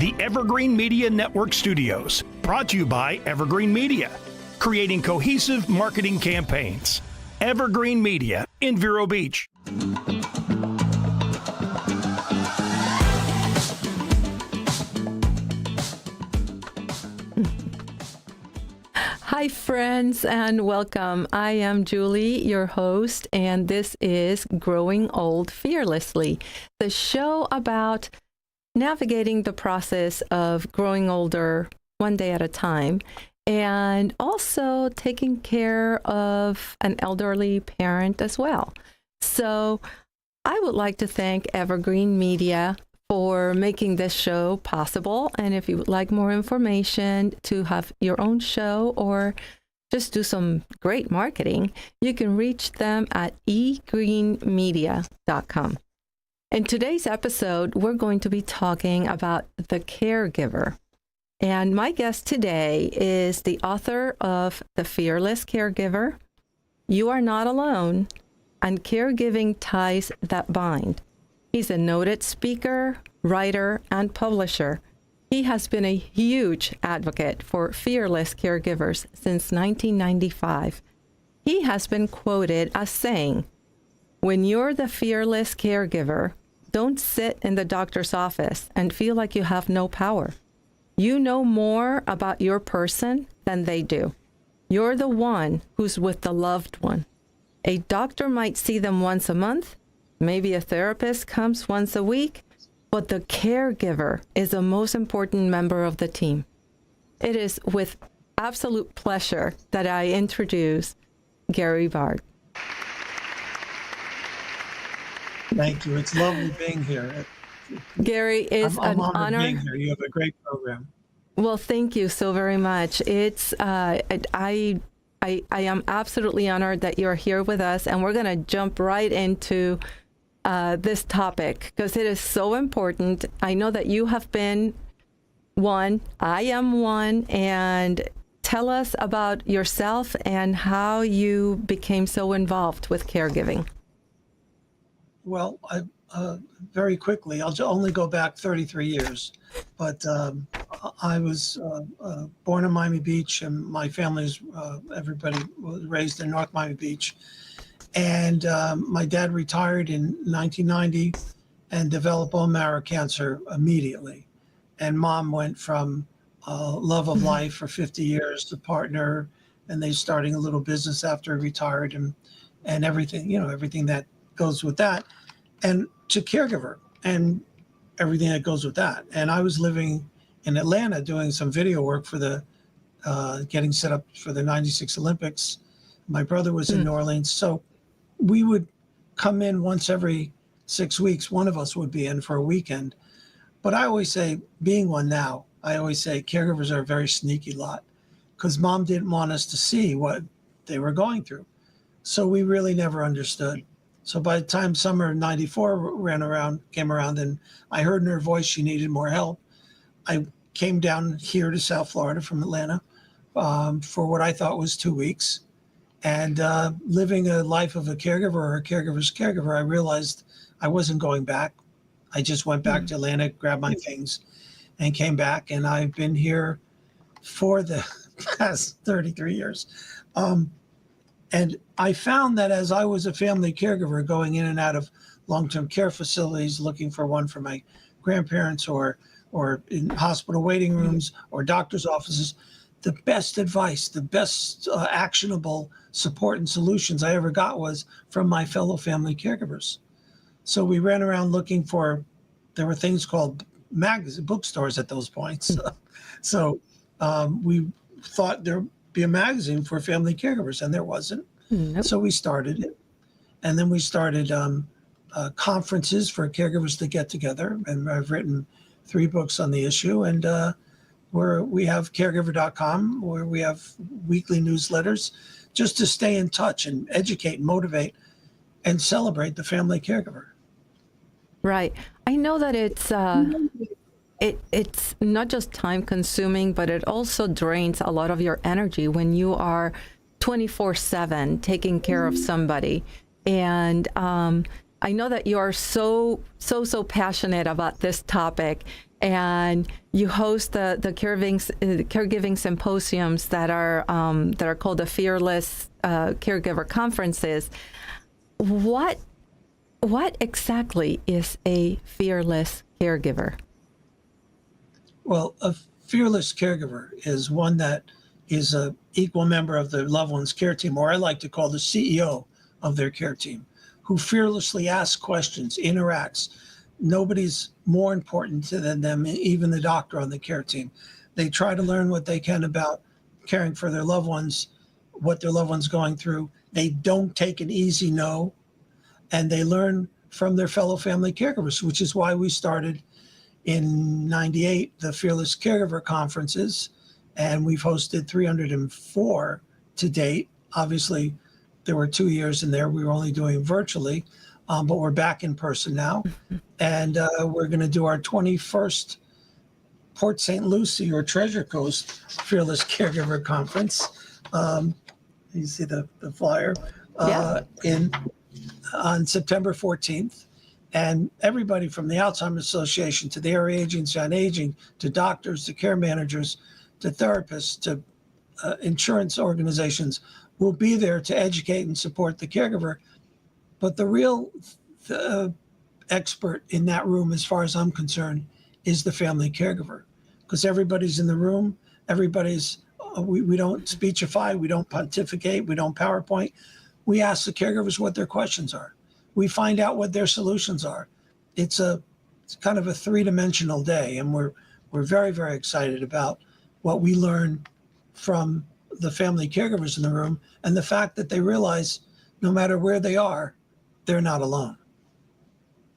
the Evergreen Media Network Studios, brought to you by Evergreen Media, creating cohesive marketing campaigns. Evergreen Media in Vero Beach. Hi, friends, and welcome. I am Julie, your host, and this is Growing Old Fearlessly, the show about navigating the process of growing older one day at a time, and also taking care of an elderly parent as well. So I would like to thank Evergreen Media for making this show possible. And if you would like more information to have your own show or just do some great marketing, you can reach them at egreenmedia.com. In today's episode, we're going to be talking about the caregiver. And my guest today is the author of The Fearless Caregiver, You Are Not Alone, and Caregiving Ties That Bind. He's a noted speaker, writer, and publisher. He has been a huge advocate for fearless caregivers since 1995. He has been quoted as saying, "When you're the fearless caregiver, don't sit in the doctor's office and feel like you have no power. You know more about your person than they do. You're the one who's with the loved one. A doctor might see them once a month. Maybe a therapist comes once a week, but the caregiver is the most important member of the team." It is with absolute pleasure that I introduce Gary Bard. Thank you. It's lovely being here. Gary, it's I'm an honor. being here. You have a great program. Well, thank you so very much. It's I am absolutely honored that you're here with us, and we're going to jump right into this topic because it is so important. I know that you have been one, I am one, and tell us about yourself and how you became so involved with caregiving. Well, very quickly, I'll only go back 33 years, but I was born in Miami Beach, and my family's, everybody was raised in North Miami Beach. And my dad retired in 1990 and developed bone marrow cancer immediately. And mom went from love of life for 50 years to partner, and they starting a little business after retired, and everything, everything that goes with that, and to caregiver and everything that goes with that. And I was living in Atlanta doing some video work for the getting set up for the 96 Olympics. My brother was in New Orleans. So we would come in once every 6 weeks. One of us would be in for a weekend. But I always say, being one now, I always say caregivers are a very sneaky lot because mom didn't want us to see what they were going through. So we really never understood. So by the time summer of 94 came around and I heard in her voice she needed more help, I came down here to South Florida from Atlanta for what I thought was 2 weeks. And living a life of a caregiver or a caregiver's caregiver, I realized I wasn't going back. I just went back to Atlanta, grabbed my things, and came back. And I've been here for the past 33 years. And I found that as I was a family caregiver going in and out of long-term care facilities, looking for one for my grandparents or in hospital waiting rooms or doctor's offices, the best advice, the best actionable support and solutions I ever got was from my fellow family caregivers. So we ran around looking for, there were things called bookstores at those points. So we thought there'd be a magazine for family caregivers, and there wasn't. Nope. So we started it. And then we started conferences for caregivers to get together. And I've written 3 books on the issue. And we have caregiver.com, where we have weekly newsletters just to stay in touch and educate, motivate, and celebrate the family caregiver. Right. I know that it's not just time consuming, but it also drains a lot of your energy when you are 24/7 taking care of somebody. And I know that you are so passionate about this topic, and you host the caregiving symposiums that are called the Fearless Caregiver Conferences. What exactly is a fearless caregiver? Well, a fearless caregiver is one that is a equal member of the loved one's care team, or I like to call the CEO of their care team, who fearlessly asks questions, interacts. Nobody's more important than them, even the doctor on the care team. They try to learn what they can about caring for their loved ones, what their loved one's going through. They don't take an easy no, and they learn from their fellow family caregivers, which is why we started in '98 the Fearless Caregiver Conferences, and we've hosted 304 to date. Obviously, there were 2 years in there we were only doing virtually, but we're back in person now, and we're going to do our 21st Port St. Lucie or Treasure Coast Fearless Caregiver Conference. You see the flyer on September 14th. And everybody from the Alzheimer's Association to the Area Agency on Aging to doctors to care managers to therapists to insurance organizations will be there to educate and support the caregiver. But the real expert in that room, as far as I'm concerned, is the family caregiver, because everybody's in the room. Everybody's, we don't speechify, we don't pontificate, we don't PowerPoint. We ask the caregivers what their questions are. We find out what their solutions are. It's kind of a three-dimensional day, and we're very, very excited about what we learn from the family caregivers in the room and the fact that they realize no matter where they are, they're not alone.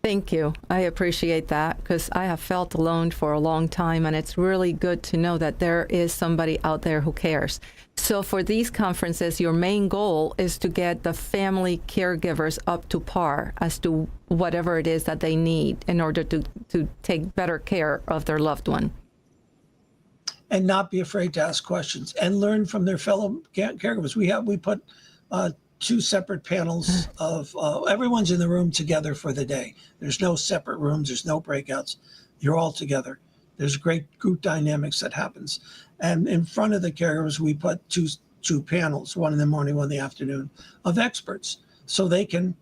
Thank you. I appreciate that, because I have felt alone for a long time, and it's really good to know that there is somebody out there who cares. So for these conferences, your main goal is to get the family caregivers up to par as to whatever it is that they need in order to take better care of their loved one. And not be afraid to ask questions and learn from their fellow caregivers. We put two separate panels of everyone's in the room together for the day. There's no separate rooms. There's no breakouts. You're all together. There's great group dynamics that happens. And in front of the caregivers, we put two panels, one in the morning, one in the afternoon, of experts, so they can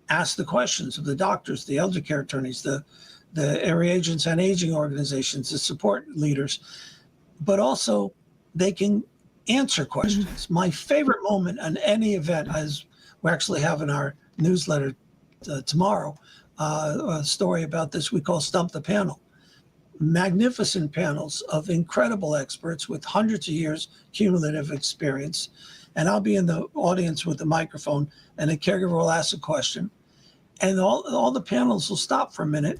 ask the questions of the doctors, the elder care attorneys, the area agents and aging organizations, the support leaders, but also they can answer questions. My favorite moment on any event, as we're actually having our newsletter tomorrow, a story about this we call Stump the Panel. Magnificent panels of incredible experts with hundreds of years cumulative experience. And I'll be in the audience with the microphone, and a caregiver will ask a question. And all the panels will stop for a minute,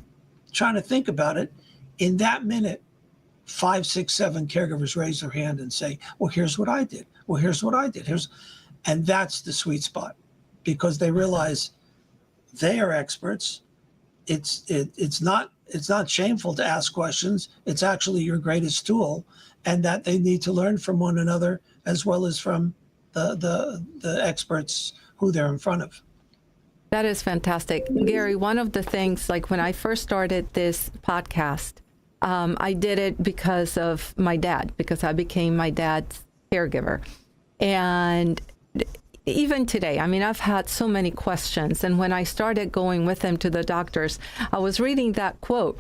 trying to think about it. In that minute, 5, 6, 7 caregivers raise their hand and say, well, here's what I did. Well, here's what I did. And that's the sweet spot, because they realize they are experts. It's not shameful to ask questions. It's actually your greatest tool, and that they need to learn from one another as well as from the experts who they're in front of. That is fantastic. Gary, one of the things, like when I first started this podcast, I did it because of my dad, because I became my dad's caregiver. And even today, I mean, I've had so many questions. And when I started going with him to the doctors, I was reading that quote,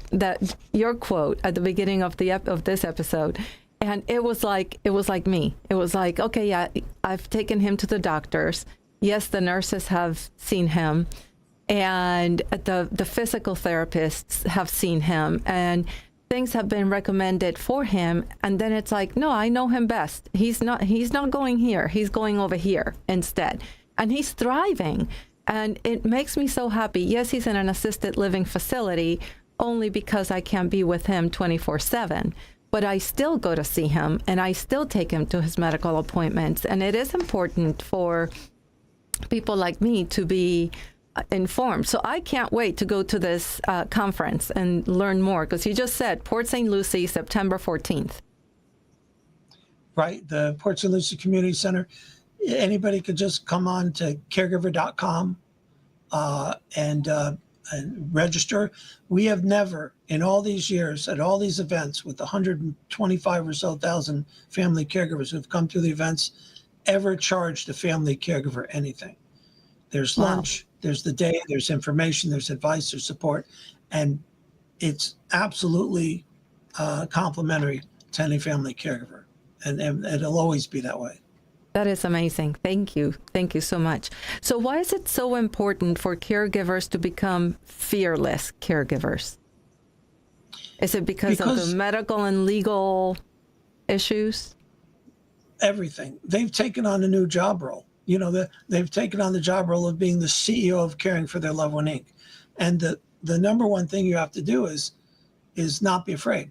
your quote at the beginning of this episode. And it was like me. It was like, okay, yeah, I've taken him to the doctors. Yes, the nurses have seen him, and the physical therapists have seen him, and things have been recommended for him. And then it's like, no, I know him best. He's not going here. He's going over here instead. And he's thriving. And it makes me so happy. Yes, he's in an assisted living facility only because I can't be with him 24/7. But I still go to see him, and I still take him to his medical appointments. And it is important for people like me to be informed. So I can't wait to go to this conference and learn more, because you just said Port St. Lucie, September 14th. Right, the Port St. Lucie Community Center. Anybody could just come on to caregiver.com and register. We have never, in all these years, at all these events with 125 or so thousand family caregivers who've come to the events, ever charged a family caregiver anything. There's lunch, there's the day, there's information, there's advice, there's support, and it's absolutely complimentary to any family caregiver, and it'll always be that way. That is amazing. Thank you. Thank you so much. So why is it so important for caregivers to become fearless caregivers? Is it because of the medical and legal issues? Everything. They've taken on a new job role. You know, they've taken on the job role of being the CEO of Caring for Their Loved One, Inc. And the number one thing you have to do is not be afraid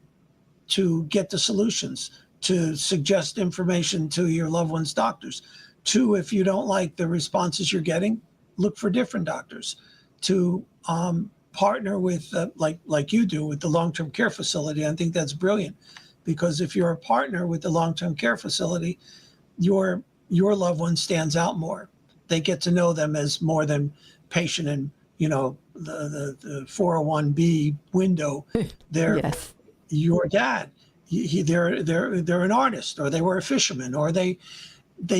to get the solutions, to suggest information to your loved one's doctors. To, if you don't like the responses you're getting, look for different doctors. To partner with, like you do with the long-term care facility. I think that's brilliant, because if you're a partner with the long-term care facility, your loved one stands out more. They get to know them as more than patient and, you know, the 401B window. They're Yes. your dad. They're an artist, or they were a fisherman, or they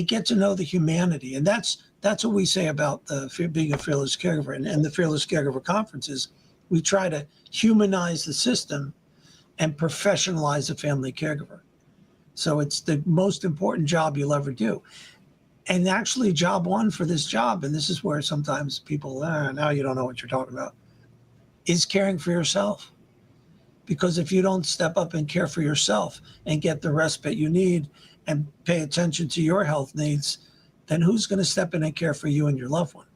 get to know the humanity. And that's what we say about being a fearless caregiver. And the Fearless Caregiver Conferences, we try to humanize the system and professionalize a family caregiver. So it's the most important job you'll ever do. And actually, job one for this job, and this is where sometimes people, now you don't know what you're talking about, is caring for yourself. Because if you don't step up and care for yourself and get the respite you need and pay attention to your health needs, then who's going to step in and care for you and your loved one?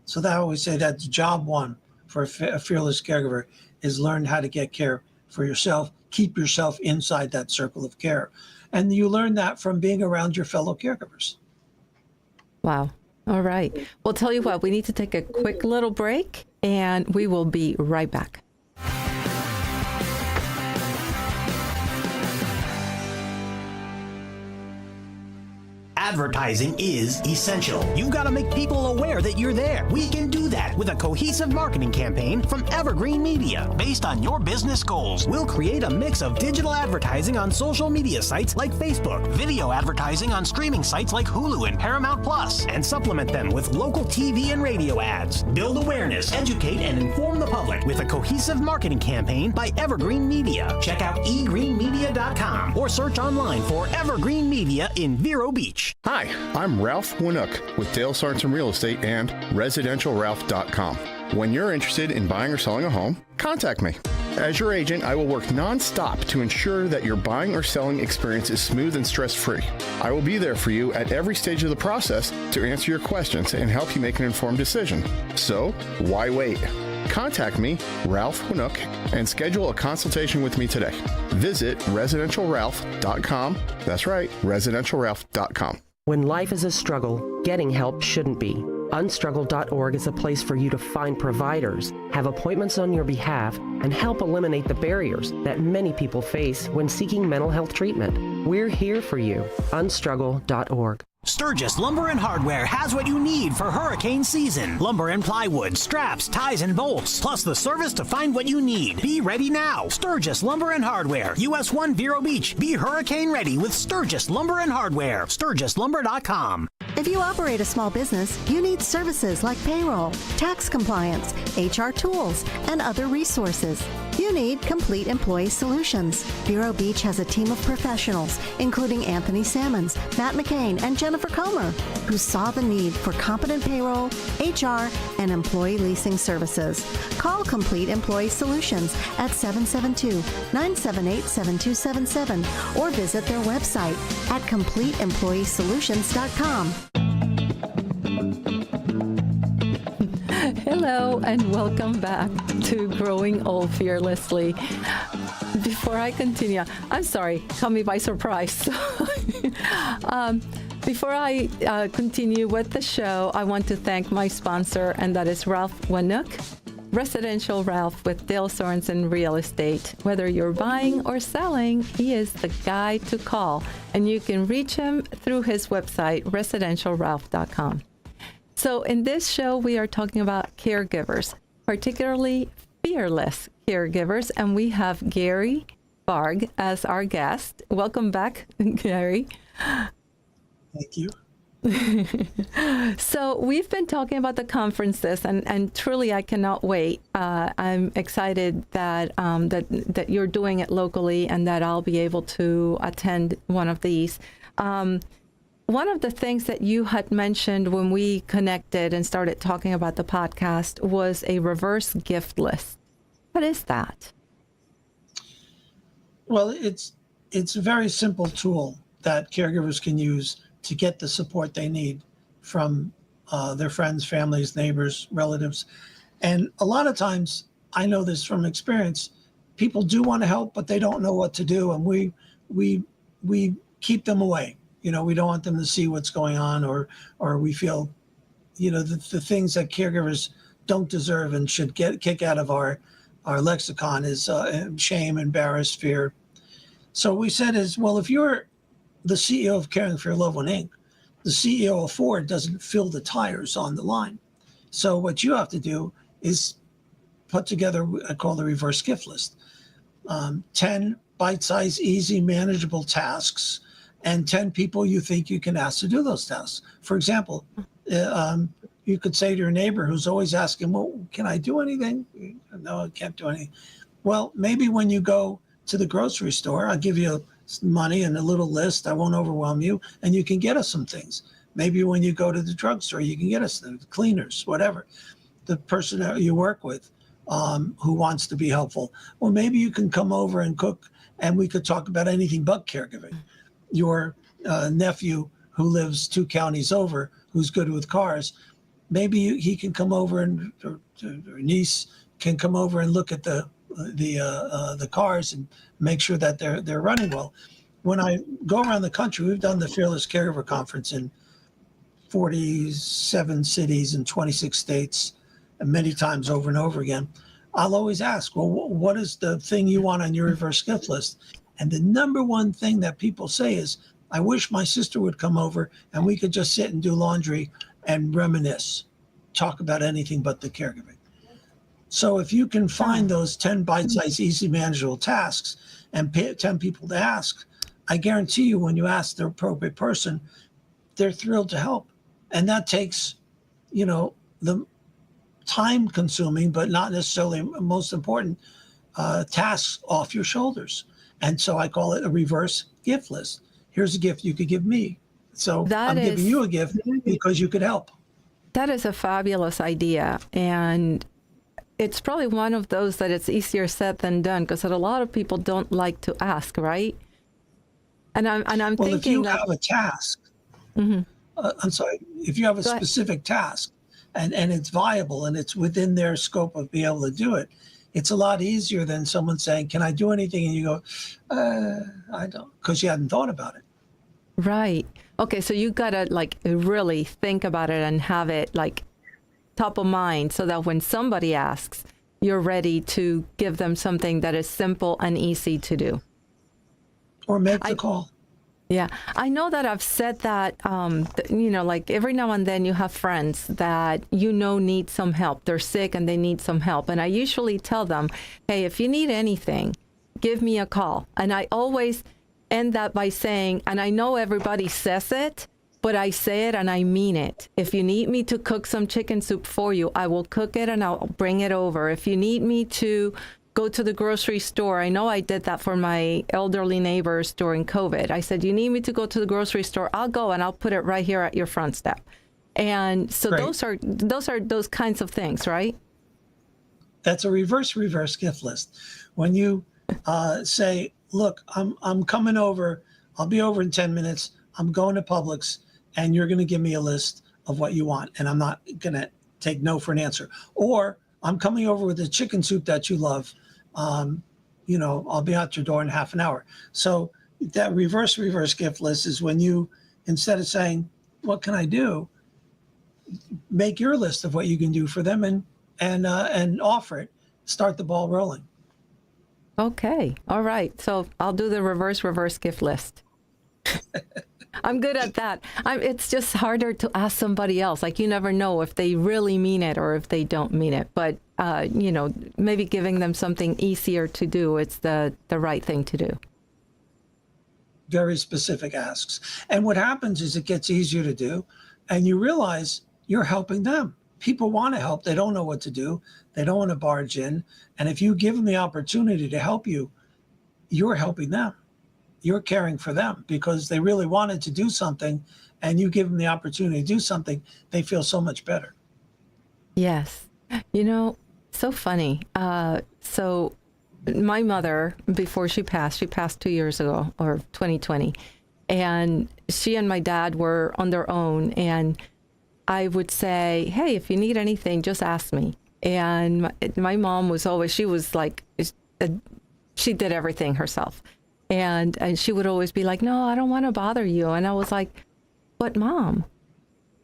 So I always say that's job one for a fearless caregiver, is learn how to get care for yourself, keep yourself inside that circle of care. And you learn that from being around your fellow caregivers. Wow. All right. Well, tell you what, we need to take a quick little break, and we will be right back. Advertising is essential. You've got to make people aware that you're there. We can do that with a cohesive marketing campaign from Evergreen Media. Based on your business goals, we'll create a mix of digital advertising on social media sites like Facebook, video advertising on streaming sites like Hulu and Paramount Plus, and supplement them with local TV and radio ads. Build awareness, educate, and inform the public with a cohesive marketing campaign by Evergreen Media. Check out egreenmedia.com or search online for Evergreen Media in Vero Beach. Hi, I'm Ralph Winook with Dale Sorensen Real Estate and residentialralph.com. When you're interested in buying or selling a home, contact me. As your agent, I will work nonstop to ensure that your buying or selling experience is smooth and stress-free. I will be there for you at every stage of the process to answer your questions and help you make an informed decision. So, why wait? Contact me, Ralph Winook, and schedule a consultation with me today. Visit residentialralph.com. That's right, residentialralph.com. When life is a struggle, getting help shouldn't be. Unstruggle.org is a place for you to find providers, have appointments on your behalf, and help eliminate the barriers that many people face when seeking mental health treatment. We're here for you. Unstruggle.org. Sturgis Lumber and Hardware has what you need for hurricane season. Lumber and plywood, straps, ties, and bolts, plus the service to find what you need. Be ready now. Sturgis Lumber and Hardware, US 1 Vero Beach. Be hurricane ready with Sturgis Lumber and Hardware. SturgisLumber.com. If you operate a small business, you need services like payroll, tax compliance, HR tools, and other resources. You need Complete Employee Solutions. Vero Beach has a team of professionals, including Anthony Sammons, Matt McCain, and Jennifer Comer, who saw the need for competent payroll, HR, and employee leasing services. Call Complete Employee Solutions at 772-978-7277 or visit their website at CompleteEmployeeSolutions.com. Hello, and welcome back to Growing Old Fearlessly. Before I continue, I'm sorry, caught me by surprise. Before I continue with the show, I want to thank my sponsor, and that is Ralph Winook, Residential Ralph with Dale Sorensen Real Estate. Whether you're buying or selling, he is the guy to call, and you can reach him through his website, residentialralph.com. So in this show, we are talking about caregivers, particularly fearless caregivers, and we have Gary Barg as our guest. Welcome back, Gary. Thank you. So we've been talking about the conferences, and truly, I cannot wait. I'm excited that that you're doing it locally, and that I'll be able to attend one of these. One of the things that you had mentioned when we connected and started talking about the podcast was a reverse gift list. What is that? Well, it's a very simple tool that caregivers can use to get the support they need from their friends, families, neighbors, relatives. And a lot of times, I know this from experience, people do want to help, but they don't know what to do. And we keep them away. You know, we don't want them to see what's going on, or we feel, you know, the things that caregivers don't deserve and should kick out of our lexicon is shame, embarrassed, fear. So what we said is, well, if you're the CEO of Caring for Your Loved One, Inc., the CEO of Ford doesn't fill the tires on the line. So what you have to do is put together, I call the reverse gift list, 10 bite-sized, easy, manageable tasks, and 10 people you think you can ask to do those tasks. For example, you could say to your neighbor who's always asking, well, can I do anything? No, I can't do anything. Well, maybe when you go to the grocery store, I'll give you money and a little list. I won't overwhelm you, and you can get us some things. Maybe when you go to the drugstore, you can get us the cleaners, whatever. The person that you work with who wants to be helpful. Well, maybe you can come over and cook, and we could talk about anything but caregiving. Your nephew who lives 2 counties over, who's good with cars, maybe he can come over, and or niece can come over and look at the cars and make sure that they're running well. When I go around the country, we've done the Fearless Caregiver Conference in 47 cities in 26 states, and many times over and over again. I'll always ask, well, what is the thing you want on your reverse gift list? And the number one thing that people say is, I wish my sister would come over and we could just sit and do laundry and reminisce, talk about anything but the caregiving. So if you can find those 10 bite-sized, easy, manageable tasks and pay 10 people to ask, I guarantee you when you ask the appropriate person, they're thrilled to help. And that takes, you know, the time-consuming, but not necessarily most important, tasks off your shoulders. And so I call it a reverse gift list. Here's a gift you could give me. So I'm giving you a gift because you could help. That is a fabulous idea. And it's probably one of those that it's easier said than done, because a lot of people don't like to ask, right? And I'm well, thinking, if you have a task, I'm sorry, if you have a specific task and it's viable and it's within their scope of being able to do it, it's a lot easier than someone saying, can I do anything? And you go, I don't, because you hadn't thought about it. Right. Okay. So you got to like really think about it and have it like top of mind, so that when somebody asks, you're ready to give them something that is simple and easy to do. Or make the call. Yeah. I know that I've said that, you know, like every now and then you have friends that, you know, need some help. They're sick and they need some help. And I usually tell them, hey, if you need anything, give me a call. And I always end that by saying, and I know everybody says it, but I say it and I mean it. If you need me to cook some chicken soup for you, I will cook it and I'll bring it over. If you need me to go to the grocery store, I know I did that for my elderly neighbors during COVID. I said, you need me to go to the grocery store, I'll go and I'll put it right here at your front step. And so Great. those are those kinds of things, right? That's a reverse gift list. When you say, look, I'm coming over, I'll be over in 10 minutes, I'm going to Publix, and you're going to give me a list of what you want, and I'm not going to take no for an answer. Or I'm coming over with the chicken soup that you love. You know, I'll be out your door in half an hour. So that reverse gift list is when you, instead of saying, what can I do? Make your list of what you can do for them and offer it. Start the ball rolling. Okay. All right. So I'll do the reverse gift list. I'm good at that. It's just harder to ask somebody else. Like, you never know if they really mean it or if they don't mean it. But, maybe giving them something easier to do, it's the right thing to do. Very specific asks. And what happens is it gets easier to do, and you realize you're helping them. People want to help. They don't know what to do. They don't want to barge in. And if you give them the opportunity to help you, you're helping them. You're caring for them because they really wanted to do something, and you give them the opportunity to do something, they feel so much better. Yes. So funny. So my mother, before she passed 2 years ago, or 2020, and she and my dad were on their own. And I would say, hey, if you need anything, just ask me. And my mom was always, she was like, she did everything herself. And she would always be like, no, I don't want to bother you. And I was like, but Mom,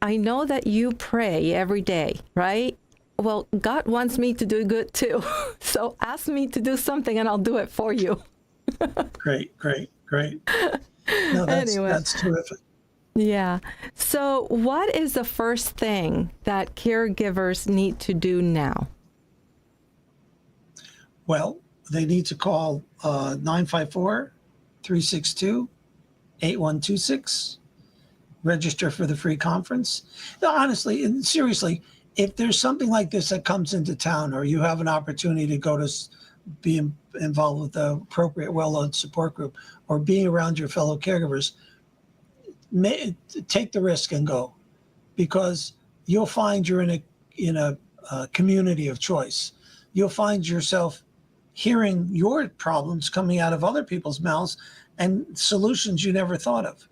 I know that you pray every day, right? Well, God wants me to do good too. So ask me to do something and I'll do it for you. Great. No, that's terrific. Yeah. So what is the first thing that caregivers need to do now? Well, they need to call 954-362-8126, register for the free conference. Now, honestly and seriously, if there's something like this that comes into town, or you have an opportunity to go to be involved with the appropriate well-known support group, or being around your fellow caregivers, take the risk and go, because you'll find you're in a community of choice. You'll find yourself hearing your problems coming out of other people's mouths and solutions you never thought of.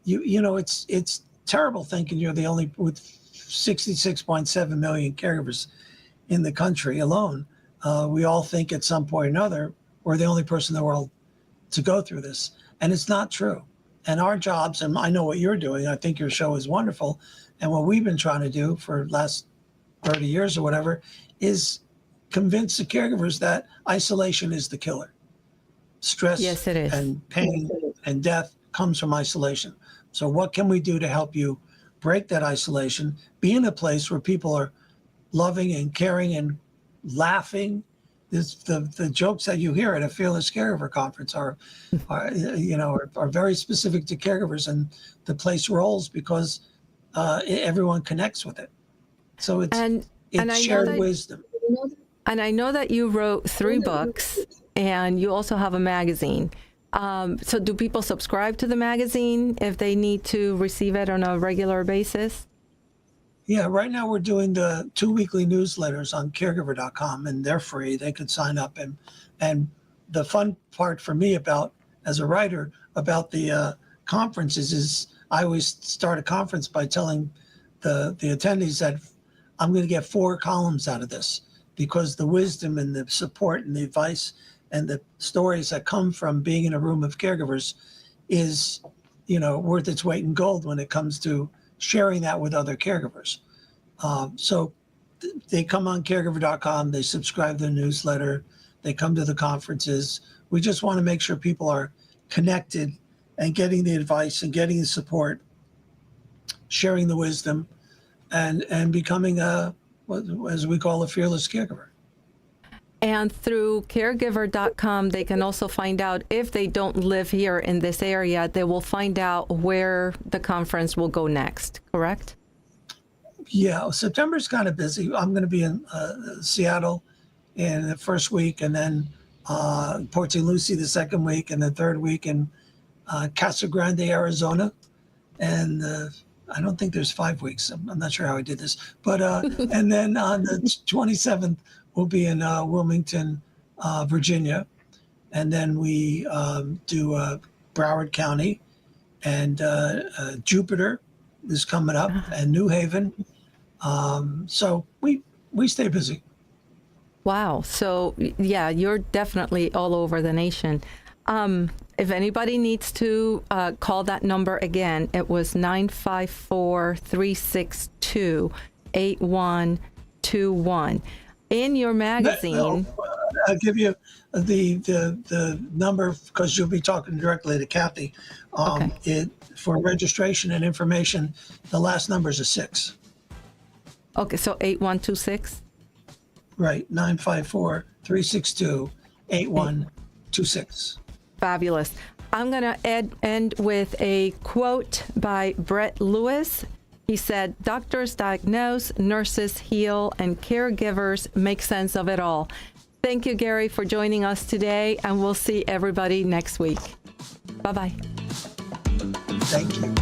It's terrible thinking you're the only, with 66.7 million caregivers in the country alone. We all think at some point or another we're the only person in the world to go through this, and it's not true. And our jobs, and I know what you're doing, I think your show is wonderful, and what we've been trying to do for the last 30 years or whatever is convince the caregivers that isolation is the killer. Stress, yes, it is, and pain and death comes from isolation. So what can we do to help you break that isolation, be in a place where people are loving and caring and laughing? The jokes that you hear at a Fearless Caregiver conference are very specific to caregivers, and the place rolls because everyone connects with it. So it's shared wisdom. And I know that you wrote 3 books, and you also have a magazine. So do people subscribe to the magazine if they need to receive it on a regular basis? Yeah, right now we're doing the 2 weekly newsletters on caregiver.com, and they're free. They could sign up. And the fun part for me as a writer about the conferences is I always start a conference by telling the attendees that I'm going to get 4 columns out of this, because the wisdom and the support and the advice and the stories that come from being in a room of caregivers is, worth its weight in gold when it comes to sharing that with other caregivers. So they come on caregiver.com, they subscribe to the newsletter, they come to the conferences. We just want to make sure people are connected and getting the advice and getting the support, sharing the wisdom, and becoming as we call a fearless caregiver. And through caregiver.com, they can also find out, if they don't live here in this area, they will find out where the conference will go next, correct? Yeah, September's kind of busy. I'm going to be in Seattle in the first week, and then Port St. Lucie the second week, and the third week in Casa Grande, Arizona. And I don't think there's 5 weeks. I'm not sure how I did this. But and then on the 27th, we'll be in Wilmington, Virginia. And then we do Broward County, and Jupiter is coming up, and New Haven. So we stay busy. Wow. So, yeah, you're definitely all over the nation. If anybody needs to call that number again, it was 954-362-8121. In your magazine. I'll give you the number because you'll be talking directly to Kathy. Okay. For registration and information, the last number is a 6. Okay, so 8126. Right, 954-362-8126. Fabulous. I'm going to end with a quote by Brett Lewis. He said, "Doctors diagnose, nurses heal, and caregivers make sense of it all." Thank you, Gary, for joining us today, and we'll see everybody next week. Bye-bye. Thank you.